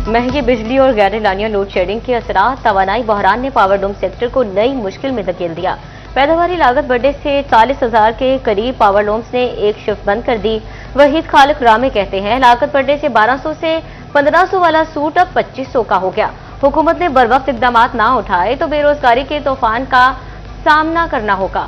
महंगी बिजली और गैर एलानिया लोड शेडिंग के असरात तवानाई बहरान ने पावर लूम सेक्टर को नई मुश्किल में धकेल दिया। पैदावारी लागत बढ़ने से 40,000 के करीब पावर लूम्स ने एक शिफ्ट बंद कर दी। वहीद खालिक रामे कहते हैं, लागत बढ़ने से 1200 से 1500 वाला सूट अब 2500 का हो गया। हुकूमत ने बरवक्त इकदाम ना उठाए तो बेरोजगारी के तूफान का सामना करना होगा।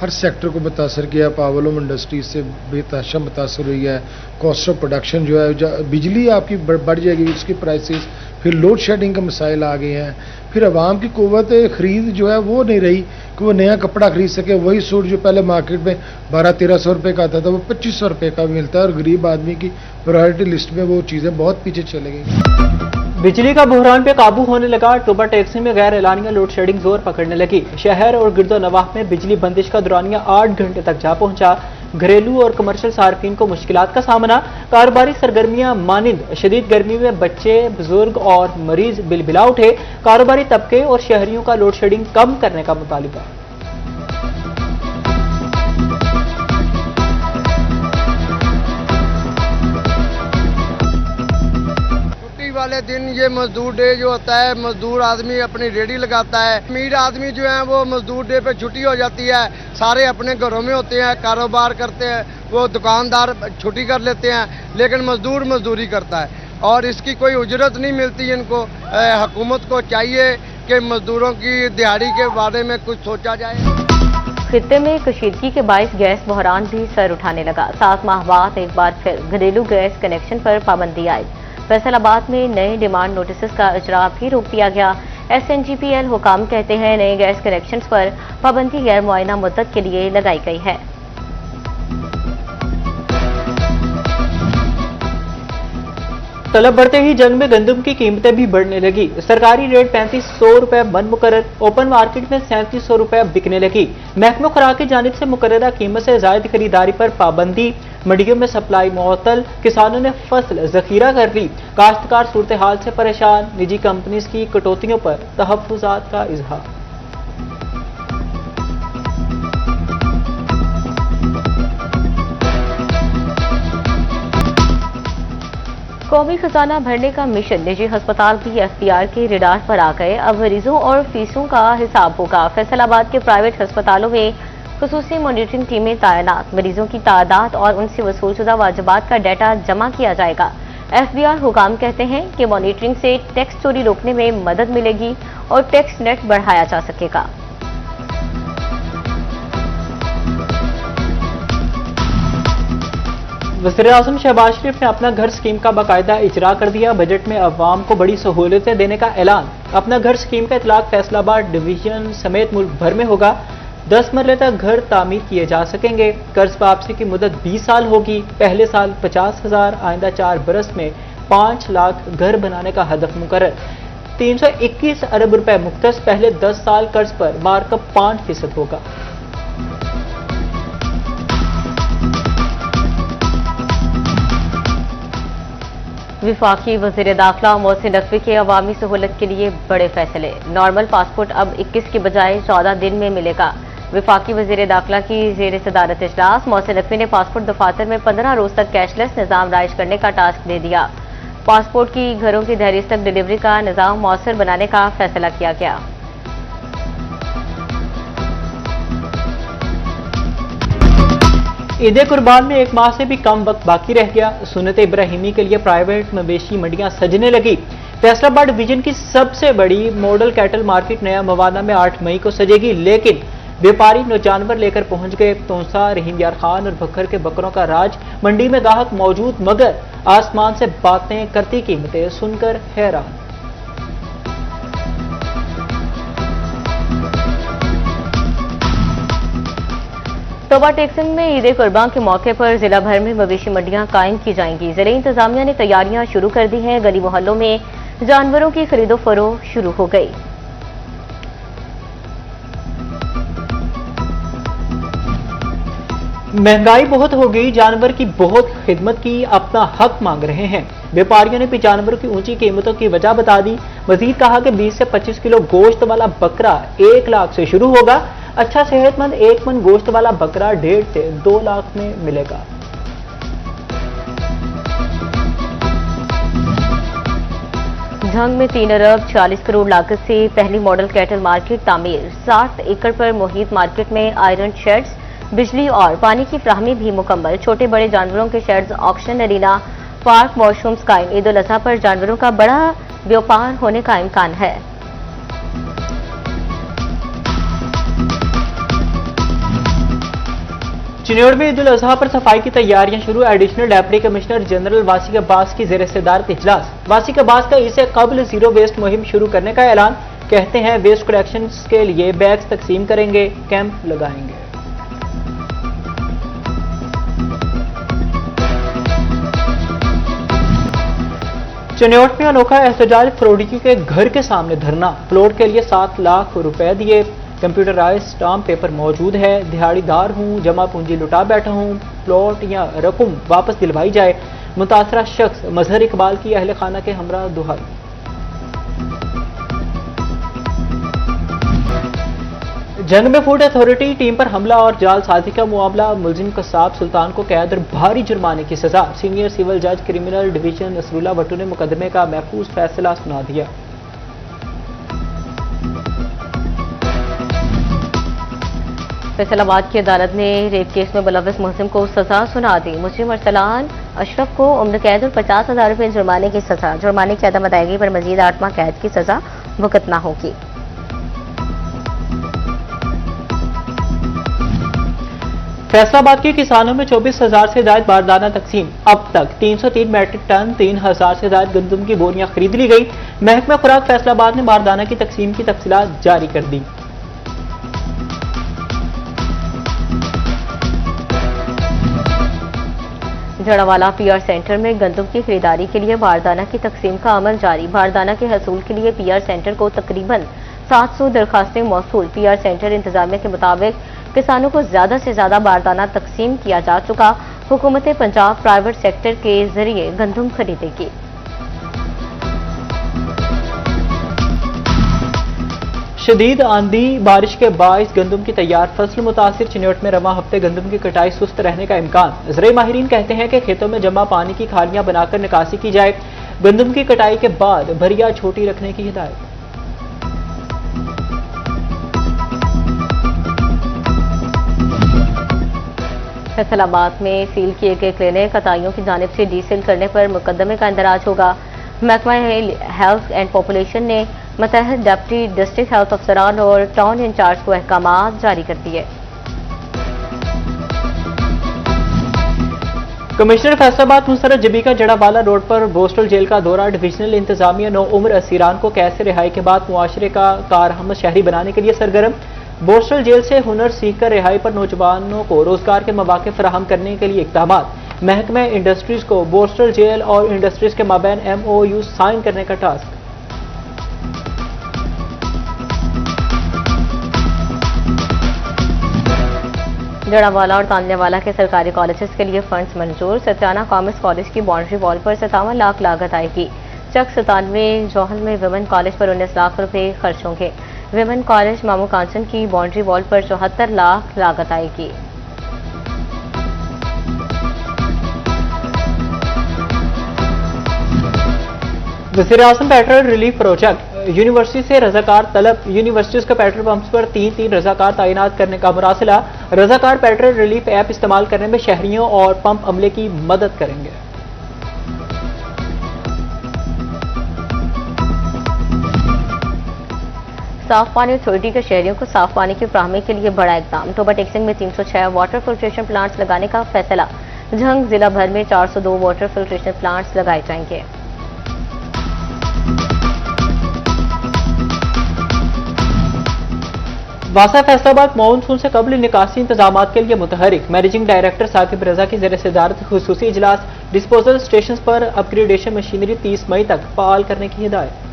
हर सेक्टर को मुतासर किया, पावर लूम इंडस्ट्री से बेतहाशा मुतासर हुई है। कॉस्ट ऑफ प्रोडक्शन जो है, बिजली आपकी बढ़ जाएगी, उसकी प्राइसेस, फिर लोड शेडिंग के मसाइल आ गए हैं, फिर आवाम की कुव्वत खरीद जो है वो नहीं रही कि वो नया कपड़ा खरीद सके। वही सूट जो पहले मार्केट में 1200-1300 रुपये का आता था वो 2500 रुपये का मिलता है और गरीब आदमी की प्रायोरिटी लिस्ट में वो चीज़ें बहुत पीछे चले गई। बिजली का बहरान पे काबू होने लगा। टोबा टैक्सी में गैर एलानिया लोड शेडिंग जोर पकड़ने लगी। शहर और गिरदो नवाह में बिजली बंदिश का दौरानिया 8 घंटे तक जा पहुंचा। घरेलू और कमर्शियल सार्फिन को मुश्किलात का सामना। कारोबारी सरगर्मियां मानिंद शदीद गर्मी में बच्चे, बुजुर्ग और मरीज बिलबिला उठे। कारोबारी तबके और शहरियों का लोड शेडिंग कम करने का मुतालिबा। वाले दिन ये मजदूर डे जो होता है, मजदूर आदमी अपनी रेडी लगाता है। अमीर आदमी जो है वो मजदूर डे पे छुट्टी हो जाती है, सारे अपने घरों में होते हैं, कारोबार करते हैं, वो दुकानदार छुट्टी कर लेते हैं, लेकिन मजदूर मजदूरी करता है और इसकी कोई उजरत नहीं मिलती। इनको हुकूमत को चाहिए कि मजदूरों की दिहाड़ी के बारे में कुछ सोचा जाए। खित्ते में कशीदगी के बायस गैस बहरान भी सर उठाने लगा। 7 माह बाद एक बार फिर घरेलू गैस कनेक्शन पर पाबंदी आई। फैसलाबाद में नए डिमांड नोटिस का इजरा भी रोक दिया गया। SNGPL हुकाम कहते हैं, नए गैस कनेक्शंस पर पाबंदी गैर मुआयना मुद्दत के लिए लगाई गई है। तलब बढ़ते ही जंग में गंदम की कीमतें भी बढ़ने लगी। सरकारी रेट 3500 रुपए मन मुकर्रर, ओपन मार्केट में 3700 रुपए बिकने लगी। महकमा खुराक की जानिब से मुकर्ररा कीमत से जायद खरीदारी पर पाबंदी। मंडियों में सप्लाई मुअत्तल, किसानों ने फसल जखीरा कर ली। काश्तकार सूरत हाल से परेशान। निजी कंपनीज की कटौतियों पर तहफ्फुजात का इजहार। कौमी खजाना भरने का मिशन, निजी अस्पताल भी FDR के रिडार पर आ गए। अब मरीजों और फीसों का हिसाब होगा। फैसलाबाद के प्राइवेट अस्पतालों में खुसूसी मॉनिटरिंग टीमें तैनात। मरीजों की तादाद और उनसे वसूलशुदा वाजिबात का डाटा जमा किया जाएगा। FBR हुकाम कहते हैं कि मॉनिटरिंग से टैक्स चोरी रोकने में मदद मिलेगी और टैक्स नेट बढ़ाया जा सकेगा। वज़ीर-ए-आज़म शहबाज शरीफ ने अपना घर स्कीम का बाकायदा इजरा कर दिया। बजट में अवाम को बड़ी सहूलतें देने का ऐलान। अपना घर स्कीम का इतलाक फैसलाबाद डिवीजन समेत मुल्क भर में होगा। 10 मरले तक घर तामीर किए जा सकेंगे। कर्ज वापसी की मुद्दत 20 साल होगी। पहले साल 50,000, आइंदा 4 बरस में 5 लाख घर बनाने का हदफ मुकर्रर। 321 अरब रुपए मुख्तस। पहले 10 साल कर्ज पर मार्कअप 5% होगा। विफाकी वज़ीर दाखिला मोहसिन नकवी के अवामी सहूलत के लिए बड़े फैसले। नॉर्मल पासपोर्ट अब 21 की बजाय 14 दिन में मिलेगा। विफाकी वज़ीर दाखिला की ज़ेर सदारत इजलास। मोहसिन नकवी ने पासपोर्ट दफातर में 15 रोज तक कैशलेस निज़ाम राइज करने का टास्क दे दिया। पासपोर्ट की घरों की दहलीज तक डिलीवरी का निज़ाम मौसर बनाने का फैसला किया गया। ईद कुर्बान में 1 माह से भी कम वक्त बाकी रह गया। सुन्नत इब्राहिमी के लिए प्राइवेट मवेशी मंडियां सजने लगी। फैसलाबाद डिवीजन की सबसे बड़ी मॉडल कैटल मार्केट नया मवाना में 8 मई को सजेगी, लेकिन व्यापारी नो जानवर लेकर पहुंच गए। तोसा, रहीम यार खान और बकर के बकरों का राज। मंडी में गाहक मौजूद मगर आसमान से बातें करती कीमतें सुनकर हैरान। टोबा टेक्सन में ईद कुर्बान के मौके पर जिला भर में मवेशी मंडियां कायम की जाएंगी। जिले इंतजामिया ने तैयारियां शुरू कर दी हैं। गली मोहल्लों में जानवरों की खरीदो फरोख्त शुरू हो गई। महंगाई बहुत हो गई, जानवर की बहुत खिदमत की, अपना हक मांग रहे हैं। व्यापारियों ने भी जानवरों की ऊंची कीमतों की वजह बता दी। मजीद कहा कि 20 से 25 किलो गोश्त वाला बकरा 1 लाख से शुरू होगा। अच्छा सेहतमंद 1 मन गोश्त वाला बकरा 1.5 से 2 लाख में मिलेगा। झंग में 3 अरब 40 करोड़ लागत से पहली मॉडल कैटल मार्केट तामीर। 60 एकड़ पर मुहित मार्केट में आयरन शेड्स, बिजली और पानी की फ्राहमी भी मुकम्मल। छोटे बड़े जानवरों के shades, auction arena, park, washrooms कायम। ईद उल अजहा पर जानवरों का बड़ा व्यापार होने का इम्कान है। चिन्नौर में ईद उल अजहा पर सफाई की तैयारियां शुरू। Additional deputy commissioner general वासिक Abbas की ज़ेर सदारत इजलास। वासिक अब्बास का इससे कबल जीरो वेस्ट मुहिम शुरू करने का ऐलान। कहते हैं वेस्ट कलेक्शन के लिए बैग्स तकसीम करेंगे, कैंप लगाएंगे। चिन्नौर में अनोखा एहतजाज, फ्रोडिकी के घर के सामने धरना। प्लॉट के लिए 7 लाख रुपए दिए, कंप्यूटराइज स्टाम्प पेपर मौजूद है। दिहाड़ीदार हूं, जमा पूंजी लुटा बैठा हूं, प्लॉट या रकम वापस दिलवाई जाए। मुतासरा शख्स मजहर इकबाल की अहले खाना के हमरा दुहाई। जंग में फूड अथॉरिटी टीम पर हमला और जालसाजी का मामला। मुलजिम कसाब सुल्तान को कैद और भारी जुर्माने की सजा। सीनियर सिविल जज क्रिमिनल डिवीजन नसरुल्लाह भट्टू ने मुकदमे का महफूज फैसला सुना दिया। फैसलाबाद की अदालत ने रेप केस में मुलव्वस मुहसिन को सजा सुना दी। मुजरिम अरसलान अशरफ को उम्र कैद और 50,000 रुपये जुर्माने की सजा। जुर्माने की अदम अदायगी पर मजीद 8 माह कैद की सजा भुगतना होगी। फैसलाबाद के किसानों में 24,000 से ज्यादा बारदाना तकसीम। अब तक 303 मैट्रिक टन 3,000 से ज्यादा गंदम की बोरियां खरीद ली गई। महकमा खुराक फैसलाबाद ने बारदाना की तकसीम की तफसीलात जारी कर दी। जड़ावाला पीआर सेंटर में गंदम की खरीदारी के लिए बारदाना की तकसीम का अमल जारी। बारदाना के हसूल के लिए पीआर सेंटर को तकरीबन 700 दरखास्तें मौसूल। पीआर सेंटर इंतजामिया के मुताबिक किसानों को ज्यादा से ज्यादा बारदाना तकसीम किया जा चुका। हुकूमत पंजाब प्राइवेट सेक्टर के जरिए गंदम खरीदेगी। शदीद आंधी बारिश के बाइस गंदम की तैयार फसल मुतासिर। चिन्नौर में रवा हफ्ते गंदम की कटाई सुस्त रहने का इम्कान। ज़राई माहिरीन कहते हैं कि खेतों में जमा पानी की खालियां बनाकर निकासी की जाए। गंदम की कटाई के बाद भरिया छोटी रखने की हिदायत। फैसलाबाद में सील किए गए क्लिनिक कताइयों की जानिब से डीसील करने पर मुकदमे का इंदराज होगा। महकमा हेल्थ एंड पॉपुलेशन ने मतहत डिप्टी डिस्ट्रिक्ट हेल्थ अफसरान और टाउन इंचार्ज को अहकामात जारी कर दिए। कमिश्नर फैसलाबाद मुसरत जबी का जड़ावाला रोड पर बोस्टल जेल का दौरा। डिविजनल इंतजामिया 9 उम्र असीरान को कैद से रिहाई के बाद मुआशरे का कारहमद शहरी बनाने के लिए सरगर्म। बोस्टल जेल से हुनर सीखकर रिहाई पर नौजवानों को रोजगार के मौके फराहम करने के लिए इक़दामात। महकमा इंडस्ट्रीज को बोस्टल जेल और इंडस्ट्रीज के माबैन MOU साइन करने का टास्क। जड़ावाला और तांदनेवाला के सरकारी कॉलेजेस के लिए फंड्स मंजूर। सत्याना कॉमर्स कॉलेज की बाउंड्री वॉल पर 57 लाख लागत आएगी। चक 97 जौहल में विमेन कॉलेज पर 19 लाख रुपए खर्च होंगे। विमेन कॉलेज मामू कांसन की बाउंड्री वॉल पर 74 लाख लागत आएगी। वज़ीर-ए-आज़म पेट्रोल रिलीफ प्रोजेक्ट। यूनिवर्सिटी से रजाकार तलब। यूनिवर्सिटीज के पेट्रोल पंप्स पर 3-3 रजाकार तैनात करने का मुरासिला। रजाकार पेट्रोल रिलीफ ऐप इस्तेमाल करने में शहरियों और पंप अमले की मदद करेंगे। साफ पानी अथॉरिटी के शहरियों को साफ पानी की फ्राहमी के लिए बड़ा इकदाम। टोबा टेक्सिंग में 306 वाटर फिल्ट्रेशन प्लांट्स लगाने का फैसला। झंग जिला भर में 402 वाटर फिल्ट्रेशन प्लांट्स लगाए जाएंगे। वासा फैसलाबाद मानसून से कबल निकासी इंतजाम के लिए मुतहरिक। मैनेजिंग डायरेक्टर साकिब रजा की ज़ेर सदारत खुसूसी इजलास। डिस्पोजल स्टेशन पर अपग्रेडेशन मशीनरी 30 मई तक फाल करने की हिदायत।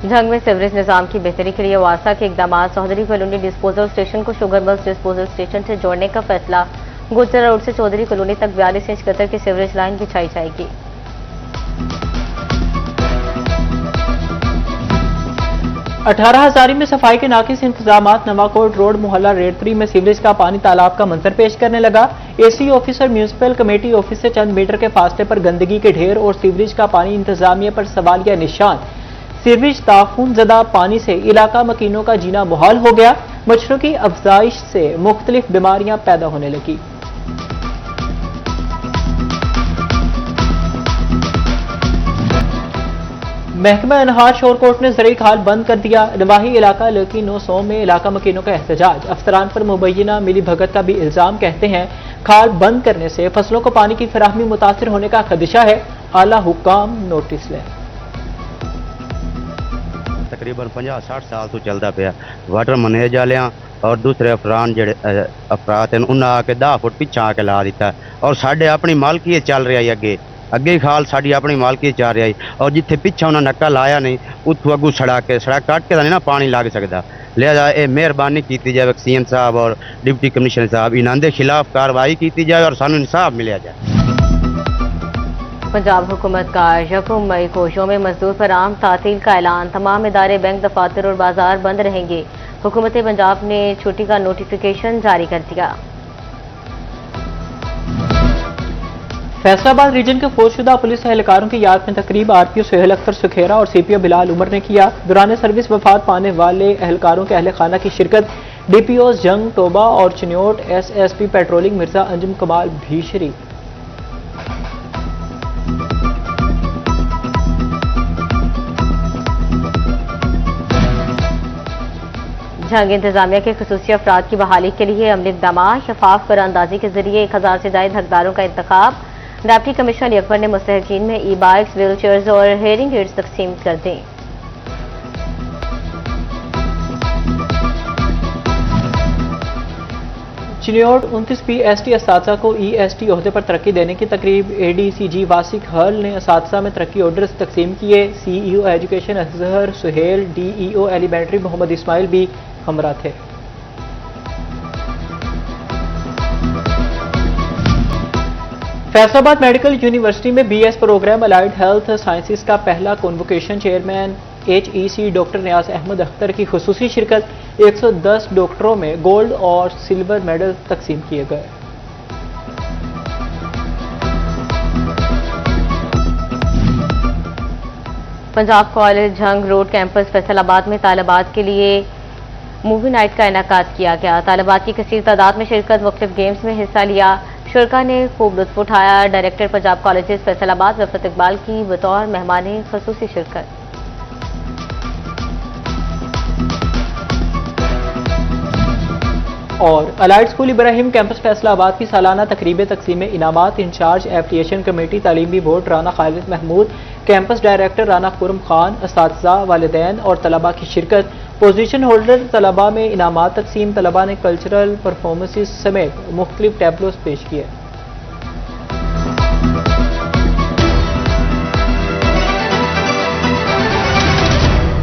झंग में सीवरेज निजाम की बेहतरी के लिए वासा के इकदाम चौधरी कॉलोनी डिस्पोजल स्टेशन को शुगर मिल्स डिस्पोजल स्टेशन से जोड़ने का फैसला। गुजरा रोड से चौधरी कॉलोनी तक 42 इंच कतर की सीवरेज लाइन बिछाई जाएगी। अठारह हजारी में सफाई के नाकिस इंतजाम। नवाकोट रोड मोहल्ला रेड 3 में सीवरेज का पानी तालाब का मंजर पेश करने लगा। AC officer municipal committee office से चंद मीटर के फासले पर गंदगी के ढेर और सीवरेज का पानी इंतजामिया पर सवालिया निशान। सीवरेज ताफून ज़दा पानी से इलाका मकीनों का जीना मुहाल हो गया। मच्छरों की अफजाइश से मुख्तलिफ बीमारियां पैदा होने लगी। महकमा अनहार शोरकोट ने ज़रूरी खाल बंद कर दिया। नवाही इलाका लकी 900 में इलाका मकीनों का एहतजाज। अफसरान पर मुबैना मिली भगत का भी इल्जाम। कहते हैं खाल बंद करने से फसलों को पानी की फराहमी मुतासिर होने का खदशा है। आला हुक्काम नोटिस लें। तकरीबन 50-60 साल तो चलता पाया। वाटर मैनेज वालियां और दूसरे अफराद उन्हें आके 10 फुट पिछा आके ला दिता और साढ़े अपनी मालकी चल रहा है। अगे खाल साड़ी अपनी मालकी चल रहा है और जिथे पिछा उन्हें नक्का लाया नहीं उतों अगू सड़क कट के नहीं ना पानी लग सकता। लिहाजा ये मेहरबानी की जाए सीएम साहब और डिप्टी कमिश्नर साहब इन्हों के खिलाफ कार्रवाई की जाए और सानू इंसाफ मिलिया जाए। पंजाब हुकूमत का 1 मई को यौम मजदूर पर आम तातील का ऐलान। तमाम इदारे, बैंक, दफातर और बाजार बंद रहेंगे। हुकूमत पंजाब ने छुट्टी का नोटिफिकेशन जारी कर दिया। फैसलाबाद रीजन के फौजशुदा पुलिस एहलकारों की याद में तकरीब आरपीओ सुहेल अख्तर सुखेरा और सीपीओ बिलाल उमर ने किया। दौरान सर्विस वफात पाने वाले एहलकारों के अहल खाना की शिरकत। डीपीओ जंग टोबा और चिन्योट, एसएसपी पेट्रोलिंग मिर्जा अंजुम कमाल भी शरीक। झंग इंतजामिया के खुसूसी अफराद की बहाली के लिए अमली इक़दाम। शफाफ करारंदाजी के जरिए 1000 से ज्यादा हकदारों का इंतखाब। डिप्टी कमिश्नर अकबर ने मुस्तहकीन में ई बाइक्स, व्हील चेयर्स और हेयरिंग एड्स तकसीम कर दी। चिन्योट 29 PST असातिज़ा को EST ओहदे पर तरक्की देने की तकरीब। ADCG वासिक हल ने असातिज़ा में तरक्की ऑर्डर्स तकसीम किए। CEO education Azhar Suhail, DEO elementary Mohammad Ismail भी हमरा थे। फैसलाबाद मेडिकल यूनिवर्सिटी में BS programme allied health sciences का पहला convocation. Chairman HEC doctor Niaz Ahmad Akhtar की खुसूसी शिरकत। 110 डॉक्टरों में गोल्ड और सिल्वर मेडल तकसीम किए गए। Punjab college Jhang road campus Faisalabad में तालिबात के लिए मूवी नाइट का इनेकाद किया गया। तालिबात की कसीर तादाद में शिरकत, मुख्तलिफ गेम्स में हिस्सा लिया। शुरका ने खूब लुत्फ उठाया। डायरेक्टर पंजाब कॉलेजेस फैसलाबाद रफत इकबाल की बतौर मेहमान खसूसी शिरकत। और allied school Ibrahim campus Faisalabad की सालाना तकरीब तकसीम इनामात। इंचार्ज एप्लीकेशन कमेटी तालीमी board Rana Khalid Mahmood, campus director Rana Khurram Khan, असातिज़ा, वालिदैन और तलबा की शिरकत। पोजीशन होल्डर तलबा में इनामात तकसीम। तलबा ने कल्चरल परफॉर्मेंसेस समेत मुख्तलिफ टैबलोस पेश किए।